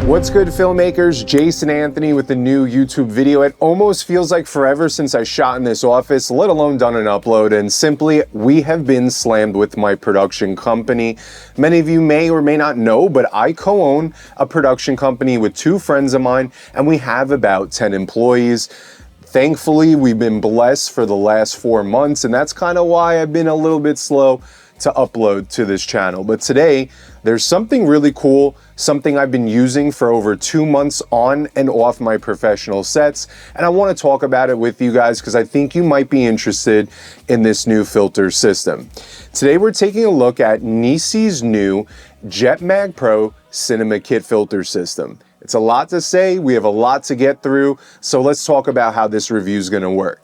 What's good, filmmakers? Jason Anthony with a new YouTube video. It almost feels like forever since I shot in this office, let alone done an upload, and simply we have been slammed with my production company. Many of you may or may not know, but I co-own a production company with two friends of mine, and we have about 10 employees. Thankfully, we've been blessed for the last 4 months, and that's kind of why I've been a little bit slow to upload to this channel. But today, there's something really cool, something I've been using for over 2 months on and off my professional sets, and I want to talk about it with you guys because I think you might be interested in this new filter system. Today, we're taking a look at NISI's new JetMag Pro Cinema Kit filter system. It's a lot to say, we have a lot to get through, so let's talk about how this review is going to work.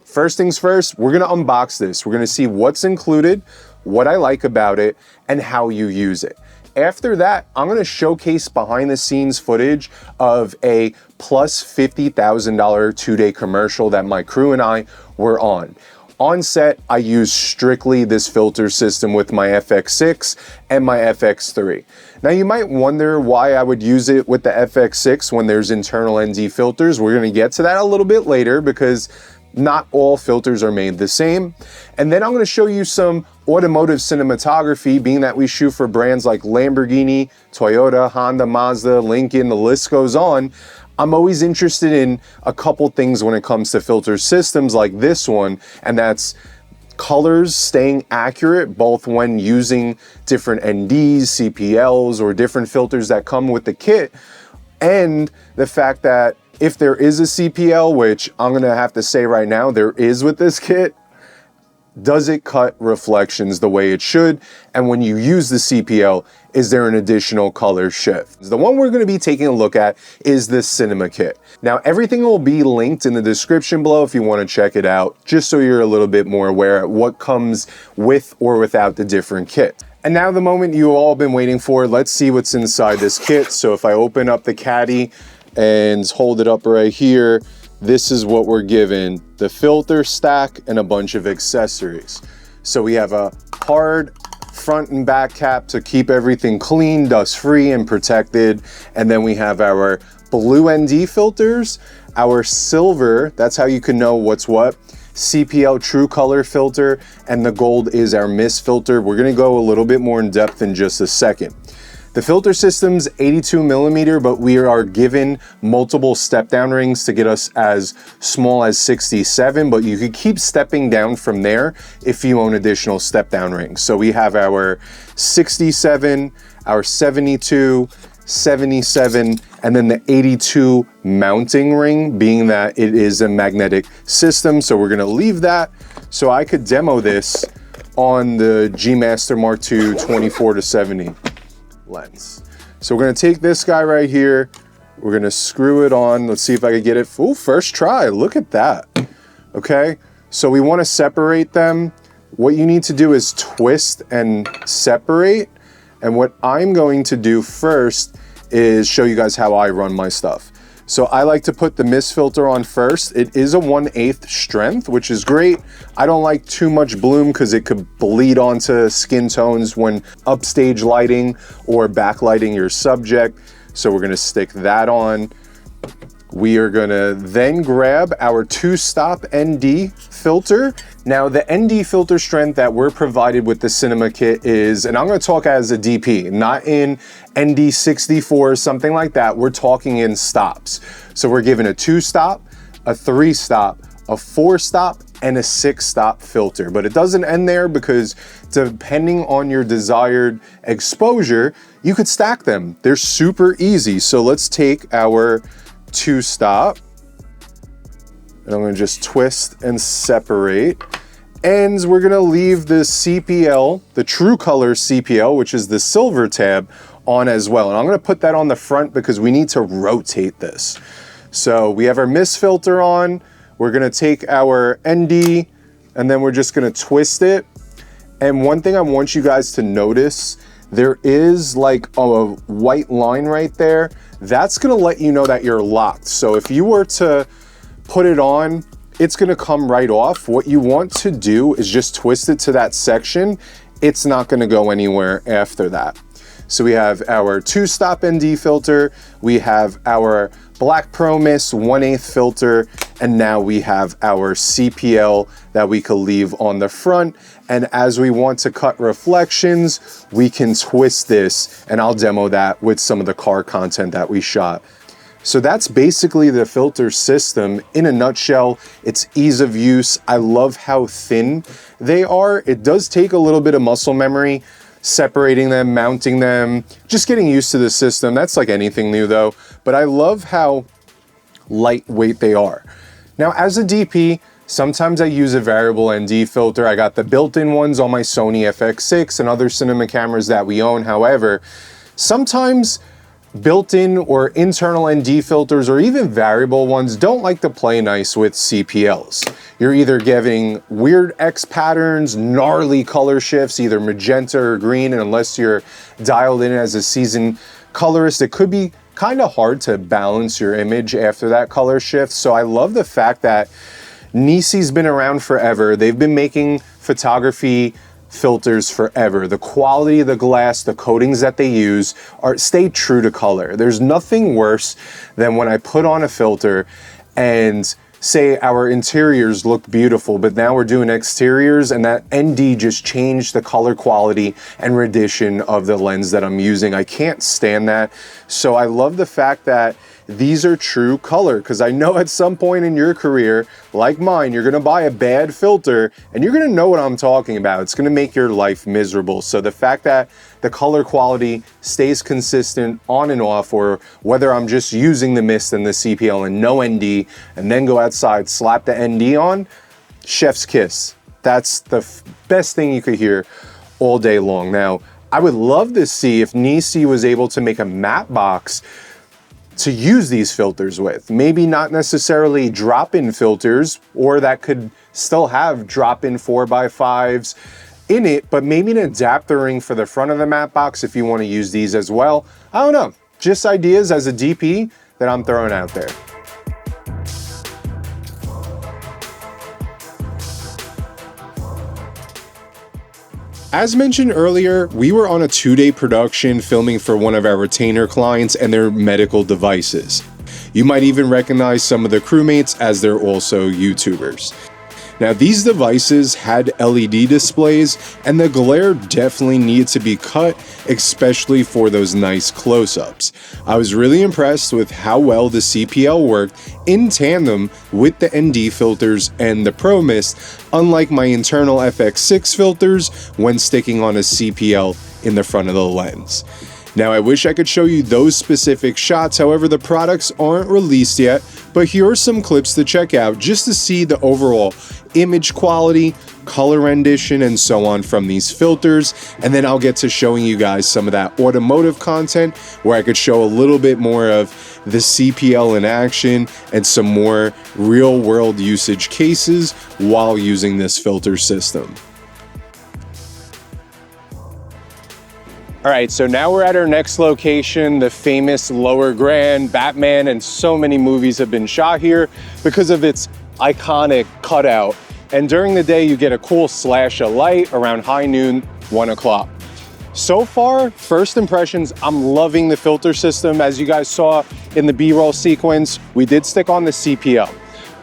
First things first, we're going to unbox this. We're going to see what's included, what I like about it, and how you use it. After that, I'm going to showcase behind the scenes footage of a plus $50,000 2-day commercial that my crew and I were on. On set, I use strictly this filter system with my FX6 and my FX3. Now you might wonder why I would use it with the FX6 when there's internal ND filters. We're going to get to that a little bit later because not all filters are made the same. And then I'm going to show you some automotive cinematography, being that we shoot for brands like Lamborghini, Toyota, Honda, Mazda, Lincoln, the list goes on. I'm always interested in a couple things when it comes to filter systems like this one, and that's colors staying accurate both when using different NDs, CPLs, or different filters that come with the kit, and the fact that if there is a CPL, which I'm gonna have to say right now, there is with this kit, does it cut reflections the way it should? And when you use the CPL, is there an additional color shift? The one we're gonna be taking a look at is this Cinema Kit. Now, everything will be linked in the description below if you wanna check it out, just so you're a little bit more aware of what comes with or without the different kit. And now the moment you've all been waiting for, let's see what's inside this kit. So if I open up the caddy and hold it up right here, this is what we're given: the filter stack and a bunch of accessories. So we have a hard front and back cap to keep everything clean, dust free and protected. And then we have our blue ND filters, our silver, that's how you can know what's what, CPL true color filter, and the gold is our mist filter. We're gonna go a little bit more in depth in just a second. The filter system's 82mm, but we are given multiple step down rings to get us as small as 67, but you could keep stepping down from there if you own additional step down rings. So we have our 67, our 72, 77, and then the 82 mounting ring, being that it is a magnetic system. So we're gonna leave that so I could demo this on the G Master Mark II 24-70. lens. So we're going to take this guy right here, we're going to screw it on. Let's see if I can get it. Ooh, first try, look at that. Okay, so we want to separate them. What you need to do is twist and separate, and what I'm going to do first is show you guys how I run my stuff. So I like to put the mist filter on first. It is a 1/8 strength, which is great. I don't like too much bloom because it could bleed onto skin tones when upstage lighting or backlighting your subject. So we're gonna stick that on. We are gonna then grab our 2-stop ND filter. Now the ND filter strength that we're provided with the Cinema Kit is, and I'm gonna talk as a DP, not in ND 64 or something like that, we're talking in stops. So we're given a 2-stop, a 3-stop, a 4-stop, and a 6-stop filter. But it doesn't end there because depending on your desired exposure, you could stack them. They're super easy. So let's take our 2-stop, and I'm gonna just twist and separate. And we're gonna leave the CPL, the true color CPL, which is the silver tab, on as well. And I'm gonna put that on the front because we need to rotate this. So we have our mist filter on, we're gonna take our ND, and then we're just gonna twist it. And one thing I want you guys to notice, there is like a white line right there. That's gonna let you know that you're locked. So if you were to put it on, it's gonna come right off. What you want to do is just twist it to that section. It's not gonna go anywhere after that. So we have our 2-stop ND filter, we have our Black Pro Mist 1/8 filter, and now we have our CPL that we could leave on the front. And as we want to cut reflections, we can twist this, and I'll demo that with some of the car content that we shot. So that's basically the filter system in a nutshell. It's ease of use. I love how thin they are. It does take a little bit of muscle memory, separating them, mounting them, just getting used to the system. That's like anything new though, but I love how lightweight they are. Now as a DP, sometimes I use a variable ND filter. I got the built-in ones on my Sony FX6 and other cinema cameras that we own. However, sometimes built-in or internal ND filters or even variable ones don't like to play nice with CPLs. You're either getting weird X patterns, gnarly color shifts, either magenta or green, and unless you're dialed in as a seasoned colorist, it could be kind of hard to balance your image after that color shift. So I love the fact that NISI's been around forever. They've been making photography filters forever. The quality of the glass, the coatings that they use stay true to color. There's nothing worse than when I put on a filter and say our interiors look beautiful, but now we're doing exteriors and that ND just changed the color quality and rendition of the lens that I'm using. I can't stand that. So I love the fact that these are true color, because I know at some point in your career, like mine, you're gonna buy a bad filter and you're gonna know what I'm talking about. It's gonna make your life miserable. So the fact that the color quality stays consistent on and off, or whether I'm just using the mist and the CPL and no ND, and then go outside, slap the ND on, chef's kiss. That's the best thing you could hear all day long. Now, I would love to see if NISI was able to make a matte box to use these filters with. Maybe not necessarily drop-in filters, or that could still have drop-in 4x5s in it, but maybe an adapter ring for the front of the matte box if you want to use these as well. I don't know, just ideas as a DP that I'm throwing out there. As mentioned earlier, we were on a 2-day production filming for one of our retainer clients and their medical devices. You might even recognize some of the crewmates as they're also YouTubers. Now, these devices had LED displays, and the glare definitely needed to be cut, especially for those nice close-ups. I was really impressed with how well the CPL worked in tandem with the ND filters and the Pro Mist, unlike my internal FX6 filters when sticking on a CPL in the front of the lens. Now, I wish I could show you those specific shots, however, the products aren't released yet, but here are some clips to check out just to see the overall image quality, color rendition, and so on from these filters, and then I'll get to showing you guys some of that automotive content where I could show a little bit more of the CPL in action and some more real-world usage cases while using this filter system. All right, so now we're at our next location, the famous Lower Grand. Batman and so many movies have been shot here because of its iconic cutout. And during the day, you get a cool slash of light around high noon, 1 o'clock. So far, first impressions, I'm loving the filter system. As you guys saw in the B-roll sequence, we did stick on the CPL.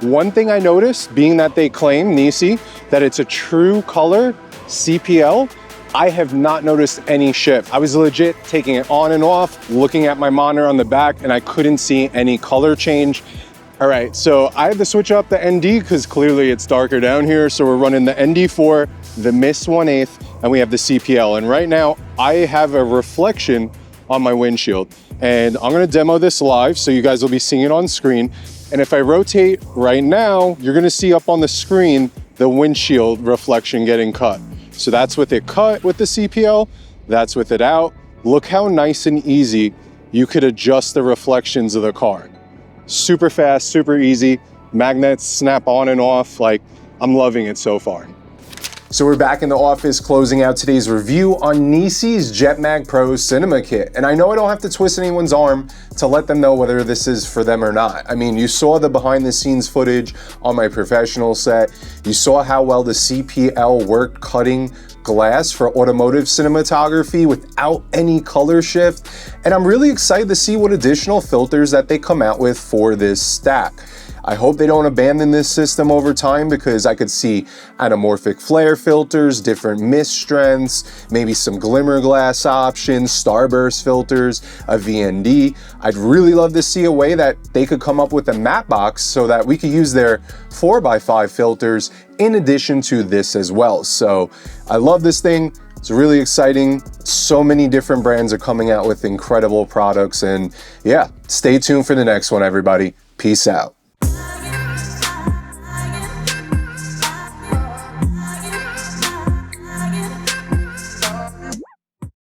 One thing I noticed, being that they claim, NISI, that it's a true color CPL, I have not noticed any shift. I was legit taking it on and off, looking at my monitor on the back, and I couldn't see any color change. All right, so I had to switch up the ND because clearly it's darker down here. So we're running the ND4, the Mist 1/8, and we have the CPL. And right now I have a reflection on my windshield, and I'm gonna demo this live so you guys will be seeing it on screen. And if I rotate right now, you're gonna see up on the screen the windshield reflection getting cut. So that's with it cut with the CPL, that's with it out. Look how nice and easy you could adjust the reflections of the car. Super fast, super easy. Magnets snap on and off. Like, I'm loving it so far. So we're back in the office closing out today's review on NISI's JetMag Pro Cinema Kit. And I know I don't have to twist anyone's arm to let them know whether this is for them or not. I mean, you saw the behind the scenes footage on my professional set. You saw how well the CPL worked cutting glass for automotive cinematography without any color shift. And I'm really excited to see what additional filters that they come out with for this stack. I hope they don't abandon this system over time, because I could see anamorphic flare filters, different mist strengths, maybe some glimmer glass options, starburst filters, a VND. I'd really love to see a way that they could come up with a matte box so that we could use their 4x5 filters in addition to this as well. So I love this thing. It's really exciting. So many different brands are coming out with incredible products, and yeah, stay tuned for the next one, everybody. Peace out.